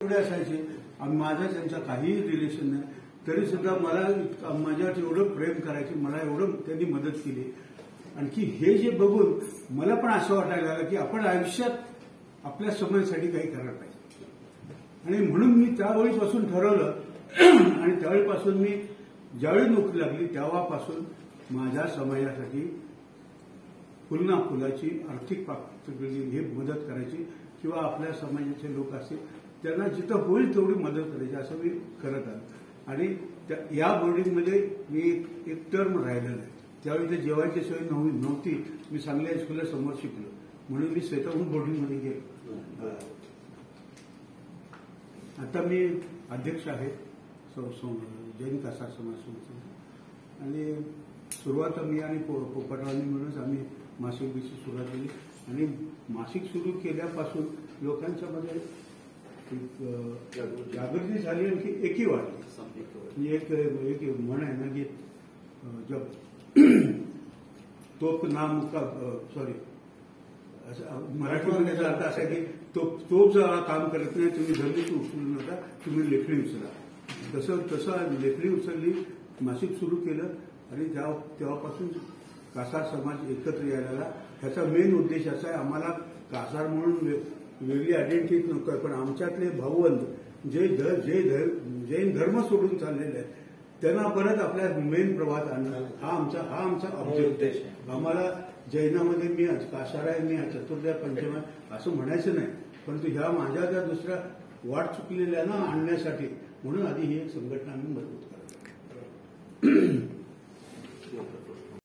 एवढे असायचे, माझं त्यांचा काहीही रिलेशन नाही, तरी सुद्धा मला माझ्यावर एवढं प्रेम करायचे, मला एवढं त्यांनी मदत केली. आणखी हे जे बघून मला पण असं वाटायला लागलं की आपण आयुष्यात आपल्या समाजासाठी काही करायला पाहिजे. आणि म्हणून मी त्यावेळीपासून ठरवलं आणि त्यावेळीपासून मी ज्यावेळी नोकरी लागली तेव्हापासून माझ्या समाजासाठी फुलना फुलाची आर्थिक पातळी हे मदत करायची किंवा आपल्या समाजाचे लोक असतील त्यांना जिथं होईल तेवढी मदत करायची असं मी करत आलो. आणि या बोर्डिंगमध्ये मी एक टर्म राहिलेलं आहे. त्यावेळी ते जेवायची सोय नव्हती. मी चांगल्या हायस्कूलला समोर शिकलो म्हणून मी स्वतःहून बोर्डिंगमध्ये गेलो. आता मी अध्यक्ष आहे जैन कासार समाज संस्थेचा. आणि सुरुवात मी आणि पोपटरावांनी मिळूनच आम्ही मासिकची सुरुवात केली. आणि मासिक सुरू केल्यापासून लोकांच्या मध्ये जागृती झाली आणि एकी वाढली. एक म्हण आहे ना की जब तोप नाम का सॉरी मराठीमध्ये अर्थ असा आहे की तोप जर काम करत नाही तुम्ही जमिनीची उचलू नका, तुम्ही लेखणी उचला. तसं लेखणी उचलली, मासिक सुरू केलं आणि तेव्हापासून कासार समाज एकत्र यायला. ह्याचा मेन उद्देश असा आहे आम्हाला कासार म्हणून वेगळी आयडेंटिटी नको आहे, पण आमच्यातले भाऊबंद जे जैन धर्म सोडून चाललेले आहेत त्यांना परत आपल्या मेन प्रवाहात आणणं हा आमचा ऑब्जेक्टिव्ह आहे. आम्हाला जैनामध्ये मी कासार आहे, मी चतुर्थ पंचम आहे असं म्हणायचं नाही, परंतु ह्या माझ्या त्या दुसऱ्या वाट चुकलेल्या ना आणण्यासाठी म्हणून आधी ही एक संघटना आम्ही मजबूत करतो.